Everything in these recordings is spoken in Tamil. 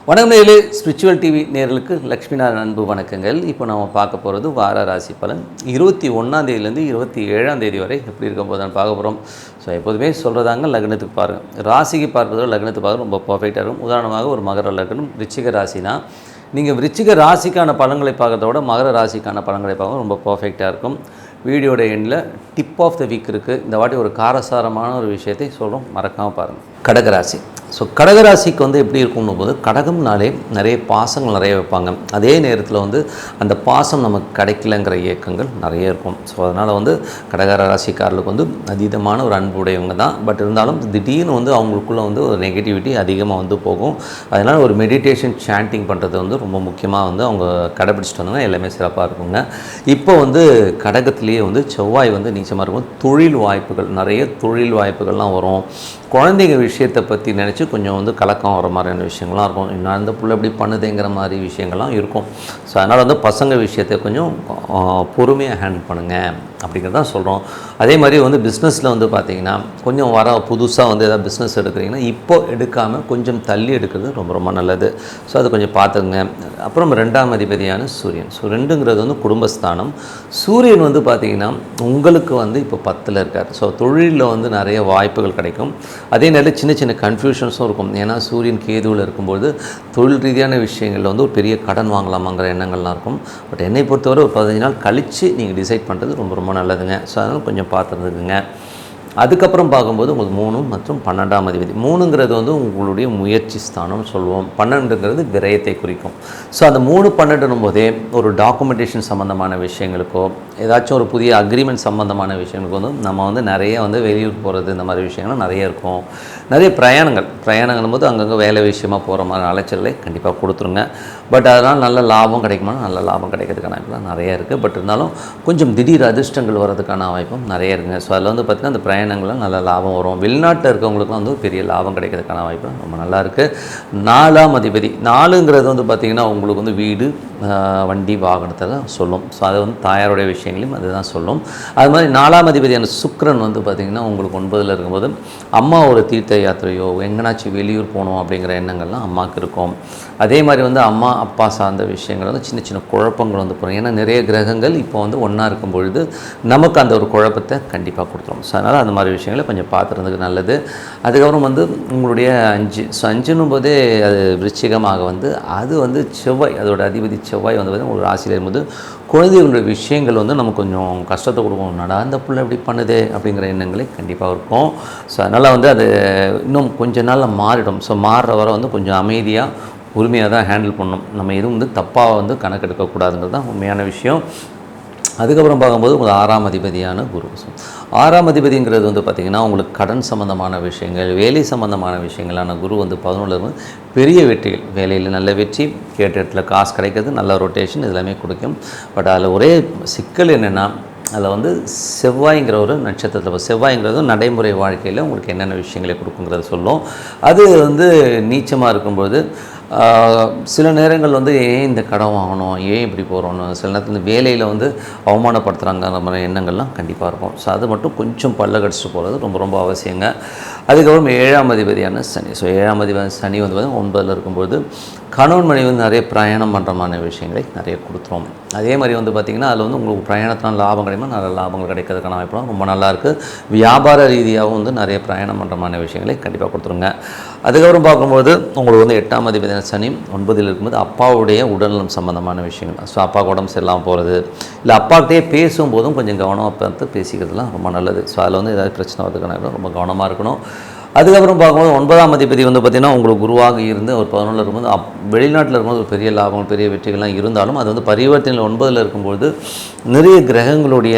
வணக்கம் நேயர்களே, ஸ்பிரிச்சுவல் டிவி நேயர்களுக்கு லக்ஷ்மி நாராயணன் அன்பு வணக்கங்கள். இப்போ நம்ம பார்க்க போகிறது வார ராசி பலன் 21ஆம் தேதியிலேருந்து 27ஆம் தேதி வரை எப்படி இருக்க போதுன்னு பார்க்க போகிறோம். ஸோ எப்போதுமே சொல்கிறதாங்க, லக்னத்துக்கு பாருங்கள். ராசிக்கு பார்ப்பதோ லக்னத்துக்கு பார்க்க ரொம்ப பர்ஃபெக்டாக இருக்கும். உதாரணமாக ஒரு மகர லக்னம், விருச்சிக ராசினா நீங்கள் விருச்சிக ராசிக்கான பலன்களை பார்க்கறத விட மகர ராசிக்கான பலன்களை பார்க்க ரொம்ப பர்ஃபெக்டாக இருக்கும். வீடியோட எண்டில் டிப் ஆஃப் த வீக் இருக்குது. இந்த வாட்டி ஒரு காரசாரமான ஒரு விஷயத்தை சொல்கிறோம், மறக்காமல் பாருங்கள். கடகராசி. ஸோ கடகராசிக்கு எப்படி இருக்கும்னு போது, கடகம்னாலே நிறைய பாசங்கள் நிறைய வைப்பாங்க. அதே நேரத்தில் அந்த பாசம் நமக்கு கிடைக்கலங்கிற இயக்கங்கள் நிறைய இருக்கும். ஸோ அதனால் கடக ராசிக்காரர்களுக்கு அதீதமான ஒரு அன்பு உடையவங்க தான். பட் இருந்தாலும் திடீர்னு அவங்களுக்குள்ளே ஒரு நெகட்டிவிட்டி அதிகமாக போகும். அதனால் ஒரு மெடிடேஷன் சாண்டிங் பண்ணுறது ரொம்ப முக்கியமாக அவங்க கடைப்பிடிச்சிட்டு வந்தாங்கன்னா எல்லாமே சிறப்பாக இருக்குங்க. இப்போ கடகத்திலேயே செவ்வாய் நீச்சமாக இருக்கும். தொழில் வாய்ப்புகள், நிறைய தொழில் வாய்ப்புகள்லாம் வரும். குழந்தைங்க விஷயத்தை பற்றி நினச்சி கொஞ்சம் கலக்கம் வர மாதிரியான விஷயங்கள்லாம் இருக்கும். இன்னும் அந்த புள்ள எப்படி பண்ணுதுங்கிற மாதிரி விஷயங்கள்லாம் இருக்கும். ஸோ அதனால் பசங்க விஷயத்தை கொஞ்சம் பொறுமையாக ஹேண்டில் பண்ணுங்கள் அப்படிங்கிறதான் சொல்கிறோம். அதே மாதிரி பிஸ்னஸில் பார்த்திங்கன்னா கொஞ்சம் புதுசாக ஏதாவது பிஸ்னஸ் எடுக்கிறீங்கன்னா இப்போ எடுக்காமல் கொஞ்சம் தள்ளி எடுக்கிறது ரொம்ப ரொம்ப நல்லது. ஸோ அது கொஞ்சம் பார்த்துங்க. அப்புறம் 2ஆம் அதிபதியான சூரியன். ஸோ 2ங்கிறது குடும்பஸ்தானம். சூரியன் பார்த்திங்கன்னா உங்களுக்கு இப்போ 10ல் இருக்கார். ஸோ தொழிலில் நிறைய வாய்ப்புகள் கிடைக்கும். அதே நேரத்தில் சின்ன சின்ன கன்ஃபியூஷன்ஸும் இருக்கும். ஏன்னா சூரியன் கேதுவில் இருக்கும்போது தொழில் ரீதியான விஷயங்களில் ஒரு பெரிய கடன் வாங்கலாமாங்கிற எண்ணங்கள்லாம் இருக்கும். பட் என்னை பொறுத்தவரை ஒரு 15 நாள் கழித்து நீங்கள் டிசைட் பண்ணுறது ரொம்ப ரொம்ப நல்லதுங்க. ஸோ அதனால் கொஞ்சம் பார்த்துருந்துக்குங்க. அதுக்கப்புறம் பார்க்கும்போது உங்களுக்கு 3 மற்றும் 12ஆம் அதிபதி. 3ங்கிறது உங்களுடைய முயற்சி ஸ்தானம்னு சொல்லுவோம். 12ங்கிறது விரயத்தை குறிக்கும். ஸோ அந்த 3, 12னும் போதே ஒரு டாக்குமெண்டேஷன் சம்மந்தமான விஷயங்களுக்கோ ஏதாச்சும் ஒரு புதிய அக்ரிமெண்ட் சம்மந்தமான விஷயங்களுக்கு நம்ம நிறைய வெளியூர் போகிறது, இந்த மாதிரி விஷயங்கள்லாம் நிறைய இருக்கும். நிறைய பிரயாணங்கள் போது அங்கங்கே வேலை விஷயமாக போகிற மாதிரி அலைச்சலை கண்டிப்பாக கொடுத்துருங்க. பட் அதனால் நல்ல லாபம் கிடைக்குமா, நல்ல லாபம் கிடைக்கிறதுக்கான வாய்ப்புலாம் நிறைய இருக்குது. பட் இருந்தாலும் கொஞ்சம் திடீர் அதிர்ஷ்டங்கள் வர்றதுக்கான வாய்ப்பும் நிறைய இருக்குங்க. ஸோ அதில் பார்த்திங்கன்னா அந்த பிரயாணங்கள்லாம் நல்ல லாபம் வரும். வெளிநாட்டில் இருக்கவங்களுக்குலாம் பெரிய லாபம் கிடைக்கிறதுக்கான வாய்ப்பு ரொம்ப நல்லா இருக்குது. 4ஆம் அதிபதி. 4ங்கிறது பார்த்திங்கன்னா உங்களுக்கு வீடு, வண்டி, வாகனத்தை தான் சொல்லும். ஸோ அது தாயாருடைய விஷயங்களையும் அதுதான் சொல்லும். அது மாதிரி 4ஆம் அதிபதியான சுக்கிரன் பார்த்திங்கன்னா உங்களுக்கு 9ல் இருக்கும்போது அம்மா ஒரு தீர்த்த யாத்திரையோ எங்கேனாச்சும் வெளியூர் போகணும் அப்படிங்கிற எண்ணங்கள்லாம் அம்மாவுக்கு இருக்கும். அதே மாதிரி அம்மா அப்பா சார்ந்த விஷயங்கள் சின்ன சின்ன குழப்பங்கள் போகிறோம். ஏன்னா நிறைய கிரகங்கள் இப்போ ஒன்றா இருக்கும் பொழுது நமக்கு அந்த ஒரு குழப்பத்தை கண்டிப்பாக கொடுத்துரும். ஸோ அதனால் அந்த மாதிரி விஷயங்களை கொஞ்சம் பார்த்துறதுக்கு நல்லது. அதுக்கப்புறம் உங்களுடைய 5. ஸோ 5ன்னும் போதே அது விருச்சிகமாக அது செவ்வாய், அதோட அதிபதி செவ்வாய் ஒரு ராசியில் இருக்கும்போது குழந்தைகளுடைய விஷயங்கள் நமக்கு கொஞ்சம் கஷ்டத்தை கொடுக்கும். அந்த புள்ள எப்படி பண்ணுது அப்படிங்கிற எண்ணங்களே கண்டிப்பாக இருக்கும். ஸோ அதனால் அது இன்னும் கொஞ்ச நாளில் மாறிடும். ஸோ மாறுற வர கொஞ்சம் அமைதியாக உரிமையாக தான் ஹேண்டில் பண்ணணும். நம்ம எதுவும் தப்பாக கணக்கெடுக்கக்கூடாதுங்கிறது தான் உண்மையான விஷயம். அதுக்கப்புறம் பார்க்கும்போது உங்களுக்கு 6ஆம் அதிபதியான குரு. 6ஆம் அதிபதிங்கிறது பார்த்திங்கன்னா உங்களுக்கு கடன் சம்மந்தமான விஷயங்கள், வேலை சம்மந்தமான விஷயங்களான குரு 11ல் பெரிய வெற்றிகள், வேலையில் நல்ல வெற்றி, கேட்ட இடத்துல காசு கிடைக்கிறது, நல்ல ரொட்டேஷன் இதெல்லாமே கொடுக்கும். பட் அதில் ஒரே சிக்கல் என்னென்னா, அதில் செவ்வாய்ங்கிற ஒரு நட்சத்திரத்தில், செவ்வாய்ங்கிறது நடைமுறை வாழ்க்கையில் உங்களுக்கு என்னென்ன விஷயங்களை கொடுக்குங்கிறத சொல்லும். அது நீச்சமாக இருக்கும்போது சில நேரங்கள் ஏன் இந்த கடன் வாங்கணும், ஏன் இப்படி போகிறோன்னு, சில நேரத்தில் வேலையில் அவமானப்படுத்துகிறாங்கிற மாதிரி எண்ணங்கள்லாம் கண்டிப்பாக இருக்கும். ஸோ அது மட்டும் கொஞ்சம் பல்ல கடிச்சிட்டு போகிறது ரொம்ப ரொம்ப அவசியங்க. அதுக்கப்புறம் 7ஆம் அதிபதியான சனி. ஸோ 7ஆம் அதிபதி சனி 9ல் இருக்கும்போது கணவன் மனைவி நிறைய பிரயாணம் பண்ணுறமான விஷயங்களை நிறைய கொடுத்துரும். அதே மாதிரி பார்த்திங்கன்னா அதில் உங்களுக்கு பிரயாணத்தினால் லாபம் கிடைக்குமா, நல்ல லாபங்கள் கிடைக்கிறதுக்கான வாய்ப்புலாம் ரொம்ப நல்லாயிருக்கு. வியாபார ரீதியாகவும் நிறைய பிரயாணம் பண்ணுறமான விஷயங்களை கண்டிப்பாக கொடுத்துருங்க. அதுக்கப்புறம் பார்க்கும்போது உங்களுக்கு 8ஆம் அதிபதியான சனி 9ல் இருக்கும்போது அப்பாவுடைய உடல்நலம் சம்மந்தமான விஷயங்கள். ஸோ அப்பாவுக்கு உடம்பு சரியில்லாமல் போகிறது, இல்லை அப்பாக்கிட்டே பேசும்போதும் கொஞ்சம் கவனமாக பார்த்து பேசிக்கிறதுலாம் ரொம்ப நல்லது. ஸோ அதில் ஏதாவது பிரச்சனை வரதுக்கான ரொம்ப கவனமாக இருக்கணும். அதுக்கப்புறம் பார்க்கும்போது 9ஆம் அதிபதி பார்த்திங்கன்னா உங்களுக்கு குருவாக இருந்து ஒரு 11ல் இருக்கும்போது வெளிநாட்டில் இருக்கும்போது ஒரு பெரிய லாபம், பெரிய வெற்றிகள்லாம் இருந்தாலும் அது பரிவர்த்தனையில் 9ல் இருக்கும்போது நிறைய கிரகங்களுடைய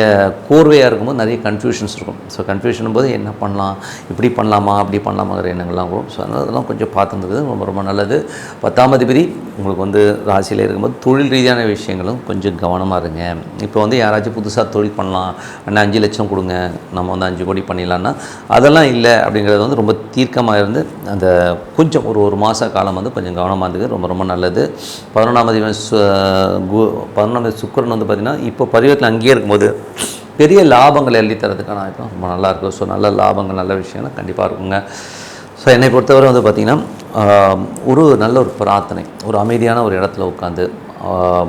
கோர்வையாக இருக்கும்போது நிறைய கன்ஃபியூஷன்ஸ் இருக்கும். ஸோ கன்ஃபியூஷன் போது என்ன பண்ணலாம், இப்படி பண்ணலாமா, அப்படி பண்ணலாமாங்கிற எண்ணங்கள்லாம் வரும். ஸோ அதெல்லாம் கொஞ்சம் பார்த்துருந்தது ரொம்ப ரொம்ப நல்லது. 10ஆம் அதிபதி உங்களுக்கு ராசியில் இருக்கும்போது தொழில் ரீதியான விஷயங்களும் கொஞ்சம் கவனமாக இருங்க. இப்போ யாராச்சும் புதுசாக தொழில் பண்ணலாம், அண்ணா 5 லட்சம் கொடுங்க, நம்ம 5 கோடி பண்ணிடலான்னா அதெல்லாம் இல்லை. அப்படிங்கிறது ரொம்ப தீர்க்கமாக இருந்து அந்த கொஞ்சம் ஒரு மாத காலம் கொஞ்சம் கவனமாக இருந்தது ரொம்ப ரொம்ப நல்லது. 11ஆம் அதிபதி சுக்கிரன் பார்த்திங்கன்னா இப்போ பரிவர்த்தனை அங்கேயே இருக்கும்போது பெரிய லாபங்களை எழுதி தரதுக்கான வாய்ப்பு ரொம்ப நல்லாயிருக்கும். ஸோ நல்ல லாபங்கள் நல்ல விஷயங்கள் கண்டிப்பாக இருக்குங்க. ஸோ என்னை பொறுத்தவரை வந்து பார்த்திங்கன்னா ஒரு நல்ல ஒரு பிரார்த்தனை, ஒரு அமைதியான ஒரு இடத்துல உட்காந்து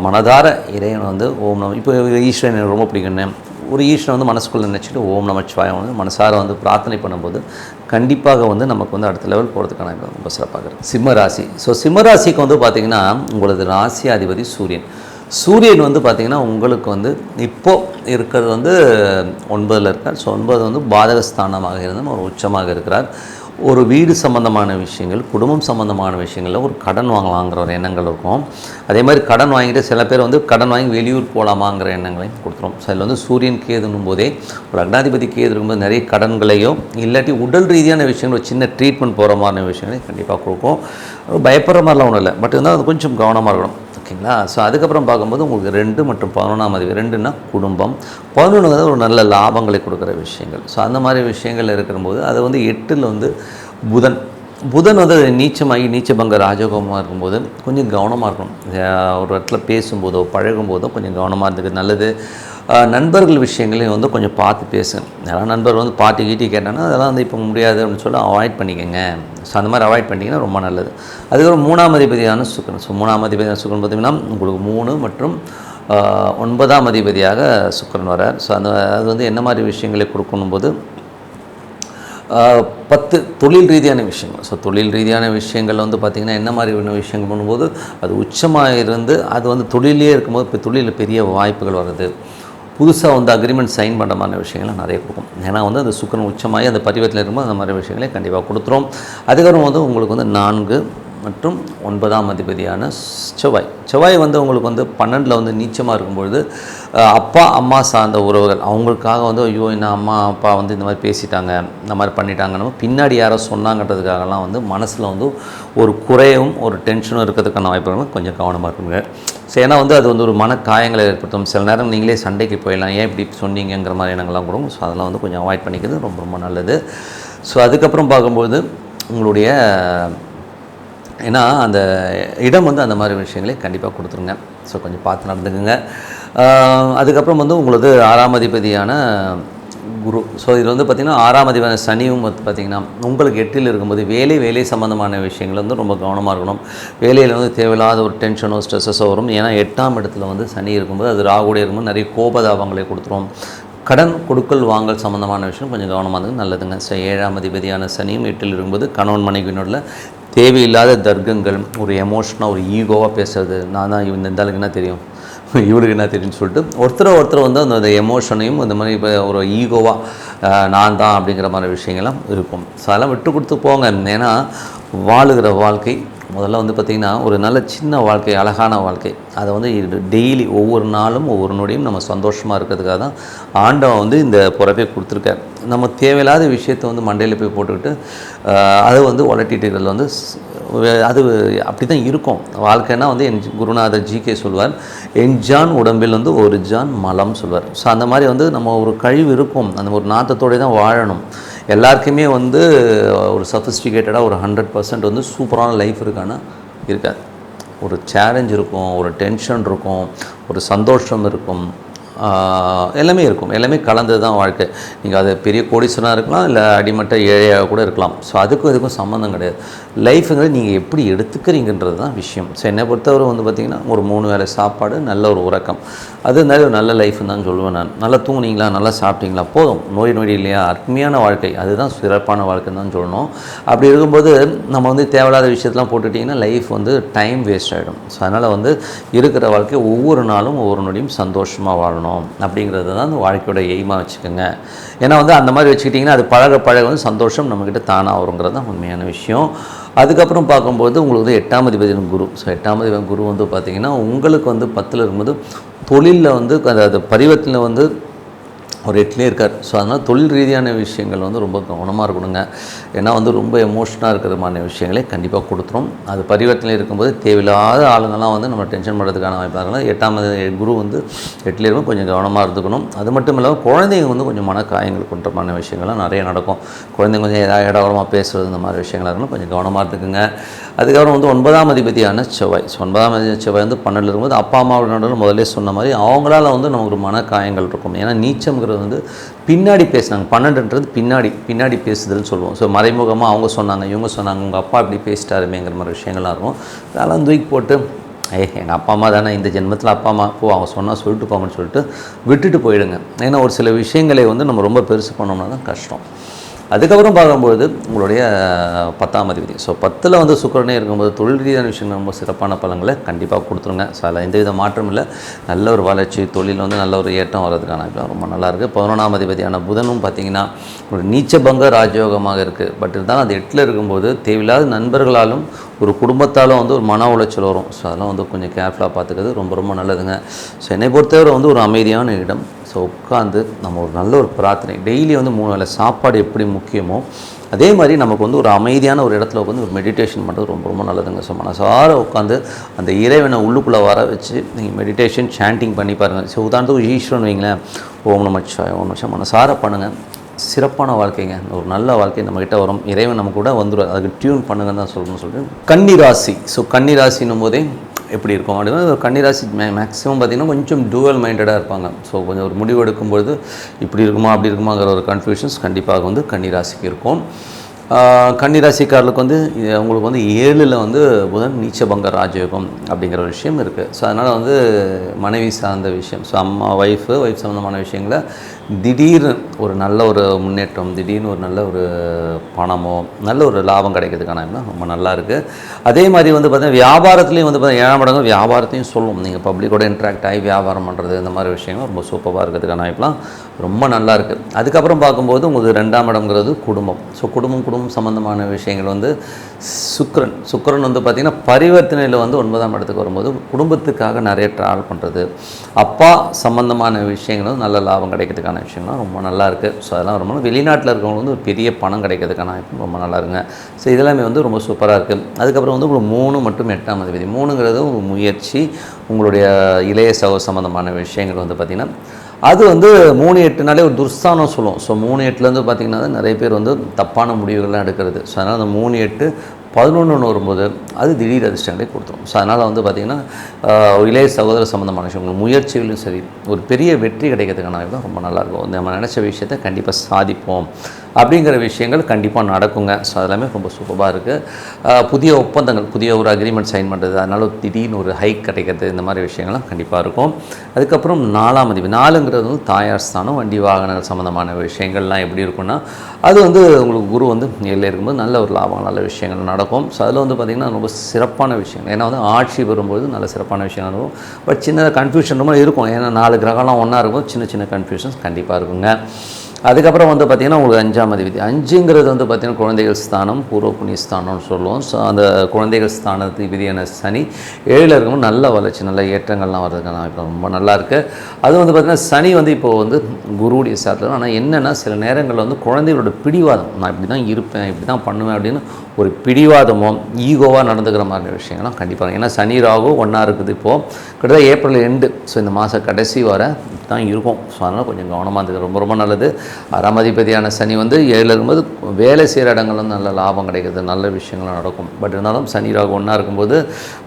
மனதார இறைவனை வந்து ஓம் நம, இப்போ ஈஸ்வரன் எனக்கு ரொம்ப பிடிக்குன்னு ஒரு ஈஸ்வரன் வந்து மனசுக்குள்ளே நினச்சிட்டு ஓம் நமச்சிவாயம் வந்து மனசார வந்து பிரார்த்தனை பண்ணும்போது கண்டிப்பாக வந்து நமக்கு வந்து அடுத்த லெவல் போகிறதுக்கான ரொம்ப சிறப்பாக இருக்குது. சிம்ம ராசி. ஸோ சிம்ம ராசிக்கு வந்து பார்த்திங்கன்னா உங்களது ராசியாதிபதி சூரியன். சூரியன் வந்து பார்த்திங்கன்னா உங்களுக்கு வந்து இப்போது இருக்கிறது வந்து 9ல் இருக்கார். ஸோ 9 வந்து பாதகஸ்தானமாக இருந்தால் ஒரு உச்சமாக இருக்கிறார். ஒரு வீடு சம்மந்தமான விஷயங்கள், குடும்பம் சம்மந்தமான விஷயங்களில் ஒரு கடன் வாங்கலாங்கிற ஒரு எண்ணங்கள் இருக்கும். அதே மாதிரி கடன் வாங்கிட்டு சில பேர் வந்து கடன் வாங்கி வெளியூர் போகலாமாங்கிற எண்ணங்களையும் கொடுத்துரும். ஸோ அதில் வந்து சூரியன் கேதுன்னும் போதே ஒரு லக்னாதிபதி கேது இருக்கும்போது நிறைய கடன்களையோ இல்லாட்டி உடல் ரீதியான விஷயங்கள், ஒரு சின்ன ட்ரீட்மெண்ட் போகிற மாதிரி விஷயங்களையும் கண்டிப்பாக கொடுக்கும். பயப்படுற மாதிரிலாம் ஒன்றும் இல்லை, பட் இருந்தால் அது கொஞ்சம் கவனமாக இருக்கணும். ஓகேங்களா? ஸோ அதுக்கப்புறம் பார்க்கும்போது உங்களுக்கு 2 மற்றும் 11ஆம் அதிபதி, 2ன்னா குடும்பம், 11 வந்து ஒரு நல்ல லாபங்களை கொடுக்குற விஷயங்கள். ஸோ அந்த மாதிரி விஷயங்கள் இருக்கிறபோது அது வந்து 8ல் வந்து புதன் வந்து நீச்சமாகி நீச்சபங்க ராஜகோகமாக இருக்கும்போது கொஞ்சம் கவனமாக இருக்கணும். ஒரு இடத்துல பேசும்போதோ பழகும்போதோ கொஞ்சம் கவனமாக இருந்துக்கு நல்லது. நண்பர்கள் விஷயங்களையும் வந்து கொஞ்சம் பார்த்து பேசுங்க. யாராவது நண்பர் வந்து பாட்டி கீட்டி கேட்டாங்கன்னா அதெல்லாம் வந்து இப்போ முடியாது அப்படின்னு சொல்லி அவாய்ட் பண்ணிக்கோங்க. ஸோ அந்த மாதிரி அவாய்ட் பண்ணிங்கன்னா ரொம்ப நல்லது. அதுக்கப்புறம் 3ஆம் அதிபதியான சுக்கிரன். ஸோ 3ஆம் அதிபதியான சுக்கிரன் பார்த்திங்கன்னா உங்களுக்கு 3 மற்றும் 9ஆம் அதிபதியாக சுக்கிரன் வரார். ஸோ அது வந்து என்ன மாதிரி விஷயங்களை கொடுக்கணும் போது 10 தொழில் ரீதியான விஷயங்கள். ஸோ தொழில் ரீதியான விஷயங்கள் வந்து பார்த்திங்கன்னா என்ன மாதிரி விஷயங்கள் பண்ணும்போது அது உச்சமாக இருந்து அது வந்து தொழிலே இருக்கும்போது இப்போ தொழிலில் பெரிய வாய்ப்புகள் வருது. புதுசாக வந்து அக்ரிமெண்ட் சைன் பண்ணுற மாதிரி விஷயங்கள்லாம் நிறைய கொடுக்கும். ஏன்னா வந்து அந்த சுக்கிரன் உச்சமாகி அந்த பரிவத்தில் இருக்கும்போது அந்த மாதிரி விஷயங்களே கண்டிப்பாக கொடுத்துரும். அதுக்கப்புறம் வந்து உங்களுக்கு வந்து 4 மற்றும் 9ஆம் அதிபதியான செவ்வாய் வந்து உங்களுக்கு வந்து 12ல் வந்து நீச்சமாக இருக்கும்பொழுது அப்பா அம்மா சார்ந்த உறவுகள் அவங்களுக்காக வந்து ஐயோ என்ன அம்மா அப்பா வந்து இந்த மாதிரி பேசிட்டாங்க, இந்த மாதிரி பண்ணிட்டாங்கன்னு பின்னாடி யாரோ சொன்னாங்கன்றதுக்காகலாம் வந்து மனசில் வந்து ஒரு குறையும் ஒரு டென்ஷனும் இருக்கிறதுக்கான வாய்ப்புகளும் கொஞ்சம் கவனமாக இருக்குங்க. ஸோ ஏன்னா வந்து அது வந்து ஒரு மனக்காயங்களை ஏற்படுத்தும். சில நேரம் நீங்களே சண்டைக்கு போயிடலாம், ஏன் இப்படி சொன்னீங்கிற மாதிரி எண்ணங்கள்லாம் கொடுக்கும். ஸோ அதெல்லாம் வந்து கொஞ்சம் அவாய்ட் பண்ணிக்கிறது ரொம்ப ரொம்ப நல்லது. ஸோ அதுக்கப்புறம் பார்க்கும்போது உங்களுடைய ஏன்னா அந்த இடம் வந்து அந்த மாதிரி விஷயங்களே கண்டிப்பாக கொடுத்துருங்க. ஸோ கொஞ்சம் பார்த்து நடந்துக்குங்க. அதுக்கப்புறம் வந்து உங்களது 6ஆம் அதிபதியான குரு. ஸோ இது வந்து பார்த்திங்கன்னா 6ஆம் அதிபதியான சனியும் வந்து பார்த்திங்கன்னா உங்களுக்கு 8ல் இருக்கும்போது வேலை சம்மந்தமான விஷயங்கள் வந்து ரொம்ப கவனமாக இருக்கணும். வேலையில் வந்து தேவையில்லாத ஒரு டென்ஷனோ ஸ்ட்ரெஸ்ஸோ வரும். ஏன்னா 8ஆம் இடத்துல வந்து சனி இருக்கும்போது அது ராகுடைய இருக்கும்போது நிறைய கோபதாபங்களை கொடுத்துரும். கடன் கொடுக்கல் வாங்கல் சம்மந்தமான விஷயம் கொஞ்சம் கவனமாக இருந்தது நல்லதுங்க. ஸோ 7ஆம் அதிபதியான சனியும் 8ல் இருக்கும்போது கணவன் மனைவியினோட தேவையில்லாத தர்க்கங்கள், ஒரு எமோஷனாக ஒரு ஈகோவாக பேசுறது, நான் தான் இந்த ஆளுக்கு என்ன தெரியும், இவருக்கு என்ன தெரியும்னு சொல்லிட்டு ஒருத்தர் வந்து அந்த எமோஷனையும் இந்த மாதிரி இப்போ ஒரு ஈகோவாக நான் தான் அப்படிங்கிற மாதிரி விஷயங்கள்லாம் இருக்கும். ஸோ அதெல்லாம் விட்டு கொடுத்து போங்க. ஏன்னா வாழுகிற வாழ்க்கை முதல்ல வந்து பார்த்திங்கன்னா ஒரு நல்ல சின்ன வாழ்க்கை, அழகான வாழ்க்கை, அதை வந்து டெய்லி ஒவ்வொரு நாளும் ஒவ்வொரு நொடியும் நம்ம சந்தோஷமாக இருக்கிறதுக்காக தான் ஆண்டவன் வந்து இந்த பிறப்பை கொடுத்துருக்கார். நம்ம தேவையில்லாத விஷயத்தை வந்து மண்டையில் போய் போட்டுக்கிட்டு அதை வந்து உலட்டிட்டு இருக்கிறது வந்து அது அப்படி தான் இருக்கும். வாழ்க்கைன்னா வந்து என் குருநாதர் ஜிகே சொல்வார், என்ஜான் உடம்பில் வந்து ஒரு ஜான் மலம் சொல்வார். ஸோ அந்த மாதிரி வந்து நம்ம ஒரு கழிவு இருக்கும், அந்த ஒரு நாட்டத்தோடு தான் வாழணும். எல்லாருக்குமே வந்து ஒரு சஃபிஸ்டிகேட்டடாக ஒரு 100% வந்து சூப்பரான லைஃப் இருக்காது. ஒரு சேலஞ்ச் இருக்கும், ஒரு டென்ஷன் இருக்கும், ஒரு சந்தோஷம் இருக்கும், எல்லாமே இருக்கும். எல்லாமே கலந்தது தான் வாழ்க்கை. நீங்கள் அது பெரிய கோடீஸ்வரனாக இருக்கலாம், இல்லை அடிமட்ட ஏழையாக கூட இருக்கலாம். ஸோ அதுக்கும் இதுக்கும் சம்மந்தம் கிடையாது. லைஃபுங்கிறது நீங்கள் எப்படி எடுத்துக்கிறீங்கன்றது தான் விஷயம். ஸோ என்னை பொறுத்தவரை வந்து பார்த்திங்கன்னா ஒரு 3 வேளை சாப்பாடு, நல்ல ஒரு உறக்கம், அது நல்ல லைஃப்னு தான் சொல்லுவேன் நான். நல்லா தூங்குனீங்களா, நல்லா சாப்பிட்டீங்களா, போதும். நோய் இல்லையா, அருமையான வாழ்க்கை, அதுதான் சிறப்பான வாழ்க்கைன்னு தான் சொல்லணும். அப்படி இருக்கும்போது நம்ம வந்து தேவையில்லாத விஷயத்தெலாம் போட்டுட்டிங்கன்னா லைஃப் வந்து டைம் வேஸ்ட் ஆகிடும். ஸோ அதனால் வந்து இருக்கிற வாழ்க்கை ஒவ்வொரு நாளும் ஒவ்வொரு நொடியும் சந்தோஷமாக வாழணும் அப்படிங்கிறது தான் அந்த வாழ்க்கையோட எய்மாக வச்சுக்கோங்க. ஏன்னா வந்து அந்த மாதிரி வச்சுக்கிட்டிங்கன்னா அது பழக வந்து சந்தோஷம் நம்மக்கிட்ட தானாக வருங்கிறது தான் உண்மையான விஷயம். அதுக்கப்புறம் பார்க்கும்போது உங்களுக்கு வந்து 8ஆம் அதிபதியான குரு. ஸோ 8ஆம் அதிபதியான குரு வந்து பார்த்திங்கன்னா உங்களுக்கு வந்து 10ல் இருக்கும்போது தொழிலில் வந்து அது பரிவர்த்தனை வந்து ஒரு 8லே இருக்கார். ஸோ அதனால் தொழில் ரீதியான விஷயங்கள் வந்து ரொம்ப கவனமாக இருக்கணுங்க. ஏன்னா வந்து ரொம்ப எமோஷனாக இருக்கிறமான விஷயங்களே கண்டிப்பாக கொடுத்துரும். அது பரிவர்த்தனை இருக்கும்போது தேவையில்லாத ஆளுங்கள்லாம் வந்து நம்ம டென்ஷன் பண்ணுறதுக்கான வாய்ப்பாக இருக்கணும். 8ஆம் குரு வந்து 8லே இருக்கும், கொஞ்சம் கவனமாக இருந்துக்கணும். அது மட்டும் இல்லாமல் குழந்தைங்க வந்து கொஞ்சம் மனக்காயங்கள் கொண்டமான விஷயங்கள்லாம் நிறைய நடக்கும். குழந்தைங்க கொஞ்சம் ஏதாவது இடவரமாக பேசுகிறது, இந்த மாதிரி விஷயங்களாக இருக்கணும், கொஞ்சம் கவனமாக இருந்துக்குங்க. அதுக்கப்புறம் வந்து 9ஆம் அதிபதியான செவ்வாய். ஸோ 9ஆம் அதிபதி செவ்வாய் வந்து 12ல் இருக்கும்போது அப்பா அம்மாவோட முதல்ல சொன்ன மாதிரி அவங்களால வந்து நமக்கு ஒரு மனக்காயங்கள் இருக்கும். ஏன்னா நீச்சம்ங்கிறது வந்து பின்னாடி பேசினாங்க. 12ன்றது பின்னாடி பேசுதல்னு சொல்லுவோம். ஸோ மறைமுகமாக அவங்க சொன்னாங்க, இவங்க சொன்னாங்க, உங்கள் அப்பா இப்படி பேசிட்டாருமேங்கிற மாதிரி விஷயங்கள்லாம் இருக்கும். அதெல்லாம் தூக்கி போட்டு எங்கள் அப்பா அம்மா தானே, இந்த ஜென்மத்தில் அப்பா அம்மா அவங்க சொன்னால் சொல்லிட்டு போங்கன்னு சொல்லிட்டு விட்டுட்டு போயிடுங்க. ஏன்னா ஒரு சில விஷயங்களை வந்து நம்ம ரொம்ப பெருசு பண்ணோம்னா தான் கஷ்டம். அதுக்கப்புறம் பார்க்கும்போது உங்களுடைய 10ஆம் அதிபதி. ஸோ 10ல் வந்து சுக்கிரனே இருக்கும்போது தொழில் ரீதியான விஷயங்கள் ரொம்ப சிறப்பான பலன்களை கண்டிப்பாக கொடுத்துருங்க. ஸோ அதில் எந்தவித மாற்றம் இல்லை. நல்ல ஒரு வளர்ச்சி, தொழில் வந்து நல்ல ஒரு ஏற்றம் வர்றதுக்கான இப்போலாம் ரொம்ப நல்லாயிருக்கு. 11ஆம் அதிபதியான புதனும் பார்த்திங்கன்னா ஒரு நீச்சபங்க ராஜயோகமாக இருக்குது. பட் இருந்தாலும் அது 8ல் இருக்கும்போது தேவையில்லாத நண்பர்களாலும் ஒரு குடும்பத்தாலும் வந்து ஒரு மன உளைச்சல் வரும். ஸோ அதெல்லாம் வந்து கொஞ்சம் கேர்ஃபுல்லாக பார்த்துக்கிறது ரொம்ப ரொம்ப நல்லதுங்க. ஸோ என்னை பொறுத்தவரை வந்து ஒரு அமைதியான இடம். ஸோ உட்காந்து நம்ம ஒரு நல்ல ஒரு பிரார்த்தனை, டெய்லி வந்து 3 வேளை சாப்பாடு எப்படி முக்கியமோ அதே மாதிரி நமக்கு வந்து ஒரு அமைதியான ஒரு இடத்துல உட்காந்து ஒரு மெடிடேஷன் பண்ணுறது ரொம்ப ரொம்ப நல்லதுங்க. ஸோ மனசார உட்காந்து அந்த இறைவனை உள்ளுக்குள்ளே வர வச்சு நீங்கள் மெடிடேஷன் சாண்டிங் பண்ணி பாருங்கள். ஸோ உதாரணத்துக்கு ஈஸ்வரன் வைங்களேன், ஓம் நமச்சிவாய, ஓம் நமச்சிவாய மனசார பண்ணுங்கள். சிறப்பான வாழ்க்கைங்க, ஒரு நல்ல வாழ்க்கை நம்மக்கிட்ட வரும். இறைவன் நம்ம கூட வந்துடும். அதுக்கு டியூன் பண்ணுங்கன்னு தான் சொல்லணும்னு சொல்லிட்டு கன்னிராசி. ஸோ கன்னிராசின்னும் போதே எப்படி இருக்கும் அப்படின்னா, கன்னிராசி மேக்ஸிமம் பார்த்திங்கன்னா கொஞ்சம் டூவல் மைண்டடாக இருப்பாங்க. ஸோ கொஞ்சம் ஒரு முடிவு எடுக்கும்பொழுது இப்படி இருக்குமா அப்படி இருக்குமாங்கிற ஒரு கன்ஃபியூஷன்ஸ் கண்டிப்பாக வந்து கன்னிராசிக்கு இருக்கும். கன்னிராசிக்காரர்களுக்கு வந்து உங்களுக்கு வந்து 7ல் வந்து புதன் நீச்சபங்க ராஜயோகம் அப்படிங்கிற ஒரு விஷயம் இருக்குது. ஸோ அதனால் வந்து மனைவி சார்ந்த விஷயம், ஸோ அம்மா ஒய்ஃப் சம்மந்தமான விஷயங்களை திடீர்னு ஒரு நல்ல ஒரு முன்னேற்றம், திடீர்னு ஒரு நல்ல ஒரு பணமோ நல்ல ஒரு லாபம் கிடைக்கிறதுக்கான ரொம்ப நல்லா இருக்குது. அதே மாதிரி வந்து பார்த்தீங்கன்னா வியாபாரத்துலேயும் வந்து பார்த்தீங்கன்னா 7ஆம் இடங்கள் வியாபாரத்தையும் சொல்லுவோம். நீங்கள் பப்ளிக்கோட இன்ட்ராக்ட் ஆகி வியாபாரம் பண்ணுறது இந்த மாதிரி விஷயங்கள் ரொம்ப சூப்பராக இருக்கிறதுக்கான வாய்ப்புலாம் ரொம்ப நல்லா இருக்குது. அதுக்கப்புறம் பார்க்கும்போது உங்களுக்கு 2ஆம் இடம்ங்கிறது குடும்பம். ஸோ குடும்பம் சம்மந்தமான விஷயங்கள் வந்து சுக்கிரன் வந்து பார்த்திங்கன்னா பரிவர்த்தனையில் வந்து 9ஆம் இடத்துக்கு வரும்போது குடும்பத்துக்காக நிறைய ட்ராவல் பண்ணுறது, அப்பா சம்மந்தமான விஷயங்கள் வந்து நல்ல லாபம் கிடைக்கிறதுக்கான விஷயங்கள்லாம் ரொம்ப நல்லா இருக்குது. ஸோ அதெல்லாம் ரொம்ப வெளிநாட்டில் இருக்கவங்க வந்து ஒரு பெரிய பணம் கிடைக்கிறதுக்கான ரொம்ப நல்லா இருக்குங்க. ஸோ இதெல்லாமே வந்து ரொம்ப சூப்பராக இருக்குது. அதுக்கப்புறம் வந்து உங்களுக்கு 3 மற்றும் 8ஆம் அதிபதி. 3ங்கிறது ஒரு முயற்சி, உங்களுடைய இளைய சம்மந்தமான விஷயங்கள் வந்து பார்த்திங்கன்னா அது வந்து 3-8னாலே ஒரு துர்ஸ்தானம் சொல்லுவோம். ஸோ 3-8லேருந்து பார்த்திங்கன்னா நிறைய பேர் வந்து தப்பான முடிவுகள்லாம் எடுக்கிறது. ஸோ அதனால் அந்த 3-8-11 வரும்போது அது திடீர் அதிர்ஷ்டங்களே கொடுத்துரும். ஸோ அதனால் வந்து பார்த்திங்கன்னா இளைய சகோதர சம்மந்தமான விஷயங்கள் முயற்சிகளும் சரி ஒரு பெரிய வெற்றி கிடைக்கிறதுக்கான தான் ரொம்ப நல்லாயிருக்கும். நம்ம நினச்ச விஷயத்தை கண்டிப்பாக சாதிப்போம் அப்படிங்கிற விஷயங்கள் கண்டிப்பாக நடக்குங்க. ஸோ அதெல்லாமே ரொம்ப சூப்பராக இருக்குது. புதிய ஒப்பந்தங்கள், புதிய ஒரு அக்ரிமெண்ட் சைன் பண்ணுறது, அதனால் திடீர்னு ஒரு ஹைக் கிடைக்கிறது, இந்த மாதிரி விஷயங்கள்லாம் கண்டிப்பாக இருக்கும். அதுக்கப்புறம் 4ஆம் அதிபதி. 4ங்கிறது வந்து தாயார் ஸ்தானம், வண்டி வாகனங்கள் சம்மந்தமான விஷயங்கள்லாம் எப்படி இருக்குன்னா அது வந்து உங்களுக்கு குரு வந்து ஏழில் இருக்கும்போது நல்ல ஒரு லாபம், நல்ல விஷயங்கள் நடக்கும். ஸோ அதில் வந்து பார்த்திங்கன்னா ரொம்ப சிறப்பான விஷயங்கள், ஏன்னா வந்து ஆட்சி வரும்போது நல்ல சிறப்பான விஷயங்கள் இருக்கும். பட் சின்ன கன்ஃபியூஷன் ரொம்ப இருக்கும். ஏன்னா 4 கிரகம்லாம் ஒன்றா இருக்கும், சின்ன சின்ன கன்ஃபியூஷன்ஸ் கண்டிப்பாக இருக்குங்க. அதுக்கப்புறம் வந்து பார்த்திங்கன்னா உங்களுக்கு 5ஆம் அதிபதி. 5ங்கிறது வந்து பார்த்திங்கன்னா குழந்தைகள் ஸ்தானம், பூர்வ புண்ணிய ஸ்தானம்னு சொல்லுவோம். ஸோ அந்த குழந்தைகள் ஸ்தானத்துக்கு விதியான சனி 7ல் இருக்கும்போது நல்ல வளர்ச்சி, நல்ல ஏற்றங்கள்லாம் வர்றதுக்கான இப்போ ரொம்ப நல்லாயிருக்கு. அது வந்து பார்த்திங்கன்னா சனி வந்து இப்போது வந்து குருவுடைய சாத்தில். ஆனால் என்னென்னா சில நேரங்களில் வந்து குழந்தைகளோட பிடிவாதம், நான் இப்படி தான் இருப்பேன், இப்படி தான் பண்ணுவேன் அப்படின்னு ஒரு பிடிவாதமோ ஈகோவாக நடந்துக்கிற மாதிரி விஷயங்கள்லாம் கண்டிப்பாக. ஏன்னா சனி ராகு ஒன்றா இருக்குது இப்போது கிட்டத்தட்ட ஏப்ரல் எண்டு. ஸோ இந்த மாதம் கடைசி வர தான் இருக்கும். ஸோ அதனால் கொஞ்சம் கவனமாக இருந்துக்க ரொம்ப ரொம்ப நல்லது. 6ஆம் அதிபதியான சனி வந்து 7ல் இருக்கும்போது வேலை செய்கிற இடங்கள் வந்து நல்ல லாபம் கிடைக்கிறது, நல்ல விஷயங்களும் நடக்கும். பட் இருந்தாலும் சனி ராகு ஒன்றா இருக்கும்போது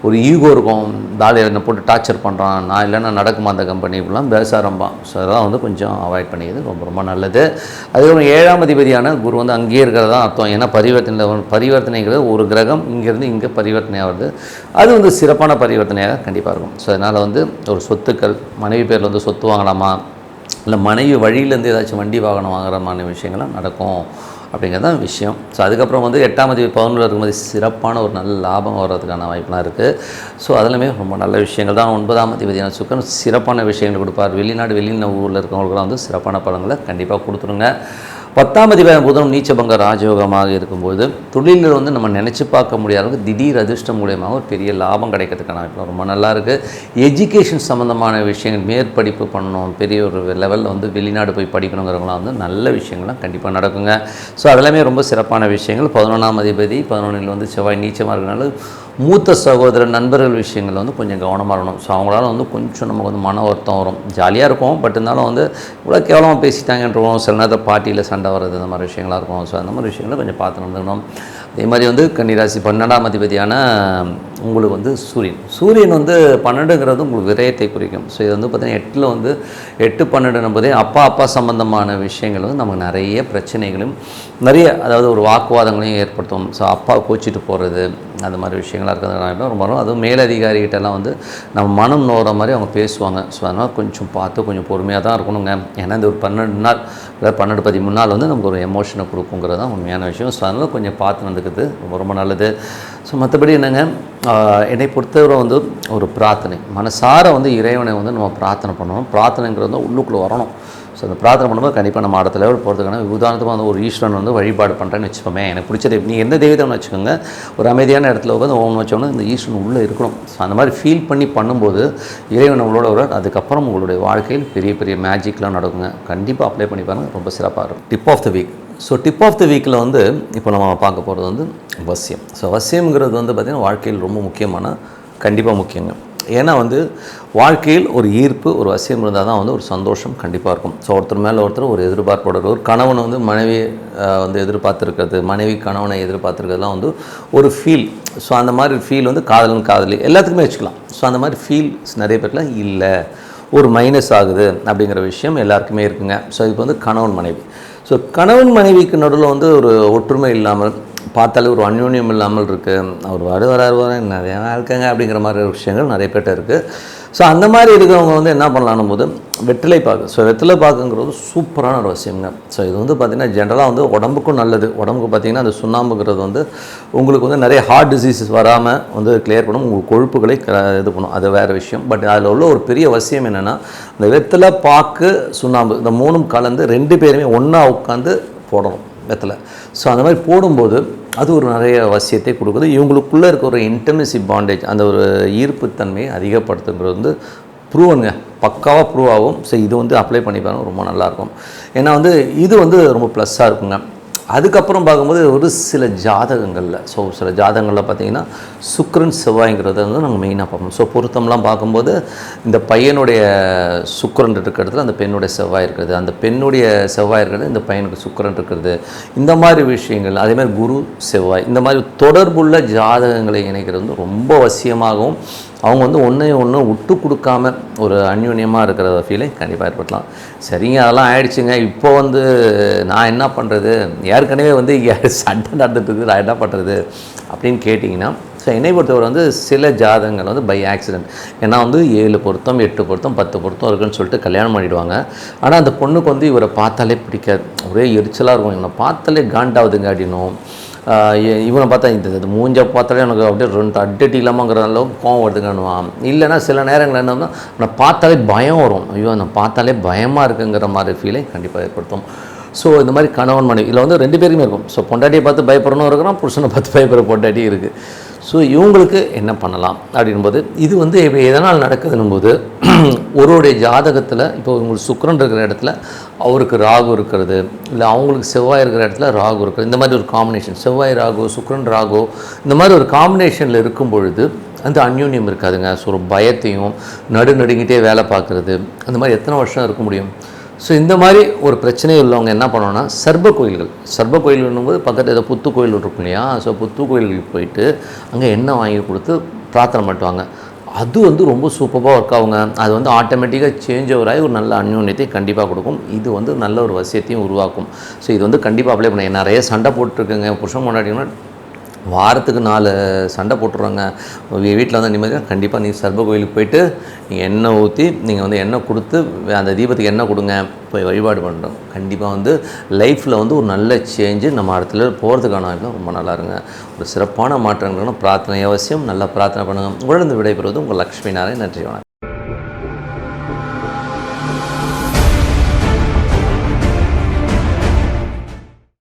ஒரு ஈகோ இருக்கும், தாலியை என்னை போட்டு டார்ச்சர் பண்ணுறான், நான் இல்லைன்னா நடக்குமா அந்த கம்பெனி இப்படிலாம் பேச ஆரம்பிப்பான். ஸோ அதெல்லாம் வந்து கொஞ்சம் அவாய்ட் பண்ணிக்கிறது ரொம்ப ரொம்ப நல்லது. அதுக்கப்புறம் 7ஆம் அதிபதியான குரு வந்து அங்கேயே இருக்கிறது தான் அர்த்தம். ஏன்னா பரிவர்த்தனைங்கிறது ஒரு கிரகம் இங்கேருந்து இங்கே பரிவர்த்தனையாக வருது. அது வந்து சிறப்பான பரிவர்த்தனையாக கண்டிப்பாக இருக்கும். ஸோ அதனால் வந்து ஒரு சொத்துக்கள், மனைவி பேரில் வந்து சொத்து வாங்கலாமா, இல்லை மனைவி வழியிலேருந்து ஏதாச்சும் வண்டி வாகனம் வாங்குற மாதிரி விஷயங்கள்லாம் நடக்கும் அப்படிங்கிறது தான் விஷயம். ஸோ அதுக்கப்புறம் வந்து 8ஆம் அதிபதி 11ல் இருக்கும்போது சிறப்பான ஒரு நல்ல லாபம் வர்றதுக்கான வாய்ப்புலாம் இருக்குது. ஸோ அதெல்லாமே ரொம்ப நல்ல விஷயங்கள் தான். 9ஆம் அதிபதியான சுக்கிரன் சிறப்பான விஷயங்கள் கொடுப்பார். வெளிநாடு ஊரில் இருக்கிறவங்களுக்குலாம் வந்து சிறப்பான பலன்களை கண்டிப்பாக கொடுத்துருங்க. 10ஆம் அதிபதி புதன் நீச்சபங்க ராஜயோகமாக இருக்கும்போது தொழிலில் வந்து நம்ம நினச்சி பார்க்க முடியாத திடீர் அதிர்ஷ்டம் மூலியமாக ஒரு பெரிய லாபம் கிடைக்கிறதுக்கான வாய்ப்பு ரொம்ப நல்லா இருக்குது. எஜுகேஷன் சம்மந்தமான விஷயங்கள், மேற்படிப்பு பண்ணணும், பெரிய ஒரு லெவலில் வந்து வெளிநாடு போய் படிக்கணுங்கிறவங்களாம் வந்து நல்ல விஷயங்கள்லாம் கண்டிப்பாக நடக்குங்க. ஸோ அதெல்லாமே ரொம்ப சிறப்பான விஷயங்கள். 11ஆம் அதிபதி 11ல் வந்து செவ்வாய் நீச்சமாக இருக்கிறனால மூத்த சகோதரர் நண்பர்கள் விஷயங்கள் வந்து கொஞ்சம் கவனமாக இருக்கணும். ஸோ அவங்களால வந்து கொஞ்சம் நமக்கு வந்து மன வருத்தம் வரும். ஜாலியாக இருக்கும், பட் இருந்தாலும் வந்து இவ்வளோ கேவலமாக பேசிட்டாங்கன்றோம், சில நேரத்தில் பார்ட்டியில் சண்டை வர்றது, இந்த மாதிரி விஷயங்களாக இருக்கும். ஸோ அந்த மாதிரி விஷயங்களை கொஞ்சம் பார்த்து நடந்துக்கணும். அதே மாதிரி வந்து கன்னிராசி 12ஆம் அதிபதியான உங்களுக்கு வந்து சூரியன் வந்து 12ங்கிறது உங்களுக்கு விரயத்தை குறிக்கும். ஸோ இது வந்து பார்த்திங்கன்னா 8ல் வந்து 8, 12 என்பதே அப்பா சம்பந்தமான விஷயங்கள் வந்து நமக்கு நிறைய பிரச்சனைகளும் அதாவது ஒரு வாக்குவாதங்களையும் ஏற்படுத்தும். ஸோ அப்பா கோச்சிட்டு போகிறது அந்த மாதிரி விஷயங்களாக இருக்கிறதுனால ரொம்ப அதுவும் மேலதிகாரிகிட்டலாம் வந்து நம்ம மனம் நோகிற மாதிரி அவங்க பேசுவாங்க. ஸோ அதனால் கொஞ்சம் பார்த்து கொஞ்சம் பொறுமையாக தான் இருக்கணுங்க. ஏன்னா இந்த ஒரு 12 நாள் 12-13 நாள் வந்து நமக்கு ஒரு எமோஷனை கொடுக்குங்கிறது தான் உண்மையான விஷயம். ஸோ அதனால் கொஞ்சம் பார்த்து வந்துக்குது ரொம்ப நல்லது. ஸோ மற்றபடி என்னங்க, என்னை பொறுத்தவரை வந்து ஒரு பிரார்த்தனை மனசார வந்து இறைவனை வந்து நம்ம பிரார்த்தனை பண்ணணும். பிரார்த்தனைங்கிறது வந்து உள்ளுக்குள்ளே வரணும். ஸோ அந்த பிரார்த்தனை பண்ணும்போது கண்டிப்பாக நம்ம அடுத்த லெவல் போகிறதுக்கான உதாரணமாக வந்து ஒரு ஈஸ்வரன் வந்து வழிபாடு பண்ணுறேன்னு வச்சுக்கோமே. எனக்கு பிடிச்சது நீ எந்த தெய்வத்தைன்னு வச்சுக்கோங்க, ஒரு அமைதியான இடத்துல உட்காந்து ஓம் வச்சோன்னா இந்த ஈஸ்வரன் உள்ளே இருக்கணும். ஸோ அந்த மாதிரி ஃபீல் பண்ணி பண்ணும்போது இறைவன் உங்களோட வர அதுக்கப்புறம் உங்களுடைய வாழ்க்கையில் பெரிய பெரிய மேஜிக்லாம் நடக்குங்க. கண்டிப்பாக அப்ளை பண்ணி பாருங்கள், ரொம்ப சிறப்பாக இருக்கும். Tip of the week. So tip of the வீக்கில் வந்து இப்போ நம்ம பார்க்க போகிறது வந்து வசியம். ஸோ வசியம்ங்கிறது வந்து பார்த்திங்கன்னா வாழ்க்கையில் ரொம்ப கண்டிப்பாக முக்கியங்க. ஏன்னா வந்து வாழ்க்கையில் ஒரு ஈர்ப்பு, ஒரு வசியம் இருந்தால் தான் வந்து ஒரு சந்தோஷம் கண்டிப்பாக இருக்கும். ஸோ ஒருத்தர் மேலே ஒருத்தர் ஒரு எதிர்பார்ப்போட ஒரு கணவனை வந்து மனைவியை வந்து எதிர்பார்த்துருக்கிறது, மனைவி கணவனை எதிர்பார்த்துருக்கிறதுலாம் வந்து ஒரு ஃபீல். ஸோ அந்த மாதிரி ஃபீல் வந்து காதலி எல்லாத்துக்குமே வச்சுக்கலாம். ஸோ அந்த மாதிரி ஃபீல்ஸ் நிறைய பேர்லாம் இல்லை, ஒரு மைனஸ் ஆகுது அப்படிங்கிற விஷயம் எல்லாருக்குமே இருக்குங்க. ஸோ இப்போ வந்து கணவன் மனைவி. ஸோ கணவன் மனைவிக்கு நடுவில் வந்து ஒரு ஒற்றுமை இல்லாமல், பார்த்தாலே ஒரு அந்யோன்யம் இல்லாமல் இருக்குது. அவர் வராரு நிறையா இருக்காங்க அப்படிங்கிற மாதிரி விஷயங்கள் நிறைய பேர்ட்ட இருக்குது. ஸோ அந்த மாதிரி இருக்கிறவங்க வந்து என்ன பண்ணலான்னும் போது வெற்றிலை பாக்கு. ஸோ வெற்றிலை பாக்குங்கிறது சூப்பரான ஒரு விஷயங்க. ஸோ இது வந்து பார்த்திங்கன்னா ஜென்ரலாக வந்து உடம்புக்கும் நல்லது. உடம்புக்கு பார்த்திங்கன்னா அந்த சுண்ணாம்புங்கிறது வந்து உங்களுக்கு வந்து நிறைய ஹார்ட் டிசீஸஸ் வராமல் வந்து கிளியர் பண்ணும், உங்களுக்கு கொழுப்புகளை இது பண்ணும், அது வேறு விஷயம். பட் அதில் உள்ள ஒரு பெரிய விஷயம் என்னென்னா, இந்த வெற்றிலை பாக்கு சுண்ணாம்பு இந்த 3ம் கலந்து 2 பேருமே ஒன்றா உட்காந்து போடணும் வெற்றிலை. ஸோ அந்த மாதிரி போடும்போது அது ஒரு நிறைய வசியத்தை கொடுக்குது. இவங்களுக்குள்ளே இருக்க ஒரு இன்டிமசி பாண்டேஜ், அந்த ஒரு ஈர்ப்புத்தன்மையை அதிகப்படுத்துங்கிறது வந்து ப்ரூவனுங்க, பக்காவாக ப்ரூவ் ஆகும். ஸோ இது வந்து அப்ளை பண்ணி பாருங்கள், ரொம்ப நல்லாயிருக்கும். ஏன்னா வந்து இது வந்து ரொம்ப ப்ளஸ்ஸாக இருக்குங்க. அதுக்கப்புறம் பார்க்கும்போது ஒரு சில ஜாதகங்களில், ஸோ சில ஜாதகங்களில் பார்த்திங்கன்னா சுக்கிரன் செவ்வாய்ங்கிறத வந்து நாங்கள் மெயினாக பார்ப்போம். ஸோ பொருத்தம்லாம் பார்க்கும்போது இந்த பையனுடைய சுக்கிரன் இருக்கிற இடத்துல அந்த பெண்ணுடைய செவ்வாய் இருக்கிறது, அந்த பெண்ணுடைய செவ்வாய் இருக்கிறது இந்த பையனுக்கு சுக்கிரன் இருக்கிறது, இந்த மாதிரி விஷயங்கள். அதேமாதிரி குரு செவ்வாய் இந்த மாதிரி தொடர்புள்ள ஜாதகங்களை இணைக்கிறது வந்து ரொம்ப அவசியமாகவும் அவங்க வந்து ஒன்று விட்டு கொடுக்காம ஒரு அந்யோன்யமாக இருக்கிற ஃபீலை கண்டிப்பாக ஏற்படுத்தலாம். சரிங்க, அதெல்லாம் ஆயிடுச்சுங்க, இப்போ வந்து நான் என்ன பண்ணுறது, ஏற்கனவே வந்து சண்டை நடந்துட்டுருக்கு, நான் என்ன பண்ணுறது அப்படின்னு கேட்டிங்கன்னா, ஸோ என்னை பொறுத்தவரை வந்து சில ஜாதகங்கள் வந்து பை ஆக்சிடென்ட், ஏன்னா வந்து 7 பொருத்தம் 8 பொருத்தம் 10 பொருத்தம் இருக்குன்னு சொல்லிட்டு கல்யாணம் பண்ணிவிடுவாங்க. ஆனால் அந்த பொண்ணுக்கு வந்து இவரை பார்த்தாலே பிடிக்காது, ஒரே எரிச்சலாக இருக்கும், இவனை பார்த்தாலே காண்டாவதுங்க அப்படின்னும், இவனை பார்த்தா இந்த மூஞ்ச பார்த்தாலே எனக்கு அப்படியே 2 அட்டடி இல்லாமங்கிற அளவுக்கு கோவம் வருதுங்கன்னுவான். இல்லைன்னா சில நேரங்கள் என்னன்னா நான் பார்த்தாலே பயம் வரும், ஐயோ நான் பார்த்தாலே பயமாக இருக்குங்கிற மாதிரி ஃபீலை கண்டிப்பாக ஏற்படுத்தும். ஸோ இந்த மாதிரி கணவன் மனைவி இதில் வந்து 2 பேருமே இருக்கும். ஸோ பொண்டாட்டியை பார்த்து பயப்படணும் இருக்கிறான், புருஷனை பார்த்து பயப்படுற பொண்டாட்டி இருக்குது. ஸோ இவங்களுக்கு என்ன பண்ணலாம் அப்படின்போது இது வந்து இப்போ எதனால் நடக்குதுன்னும் போது ஒருவருடைய ஜாதகத்தில் இப்போ உங்களுக்கு சுக்கிரன் இருக்கிற இடத்துல அவருக்கு ராகு இருக்கிறது, இல்லை அவங்களுக்கு செவ்வாய் இருக்கிற இடத்துல ராகு இருக்கிறது, இந்த மாதிரி ஒரு காம்பினேஷன் செவ்வாய் ராகு சுக்கிரன் ராகு இந்த மாதிரி ஒரு காம்பினேஷனில் இருக்கும் பொழுது அந்த அந்யோன்யம் இருக்காதுங்க. ஸோ ஒரு பயத்தையும் நடுநடுங்கிட்டே வேலை பார்க்குறது அந்த மாதிரி எத்தனை வருஷம் இருக்க முடியும்? ஸோ இந்த மாதிரி ஒரு பிரச்சனை உள்ளவங்க என்ன பண்ணோன்னா சர்ப கோயில்களும்போது பக்கத்தில் ஏதோ புத்து கோயில் இருக்கும் இல்லையா, ஸோ புத்து கோயில்களுக்கு போயிட்டு அங்கே எண்ணெய் வாங்கி கொடுத்து பிரார்த்தனை பண்ணுவாங்க. அது வந்து ரொம்ப சூப்பராக ஒர்க் ஆகுங்க. அது வந்து ஆட்டோமேட்டிக்காக சேஞ்ச் ஓவராகி ஒரு நல்ல அந்யோன்யத்தை கண்டிப்பாக கொடுக்கும். இது வந்து நல்ல ஒரு வசியத்தையும் உருவாக்கும். ஸோ இது வந்து கண்டிப்பாக அப்ளை பண்ண. நிறைய சண்டை போட்டுருக்குங்க புருஷன் முன்னாடிங்கன்னா வாரத்துக்கு 4 சண்டை போட்டுருவாங்க. வீட்டில் வந்து நிம்மதியாக கண்டிப்பாக நீங்கள் சர்ப கோயிலுக்கு போயிட்டு நீங்கள் எண்ணெய் ஊற்றி நீங்கள் வந்து எண்ணெய் கொடுத்து அந்த தீபத்துக்கு எண்ணெய் கொடுங்க, போய் வழிபாடு பண்ணுறோம். கண்டிப்பாக வந்து லைஃப்பில் வந்து ஒரு நல்ல சேஞ்சு நம்ம இடத்துல போகிறதுக்கான வாய்ப்பு ரொம்ப நல்லா இருங்க. ஒரு சிறப்பான மாற்றங்கள்னா பிரார்த்தனை அவசியம். நல்லா பிரார்த்தனை பண்ணுங்கள். உங்களிடம் விடைபெறுவது உங்கள் லக்ஷ்மி நாராயணன். நன்றி, வணக்கம்.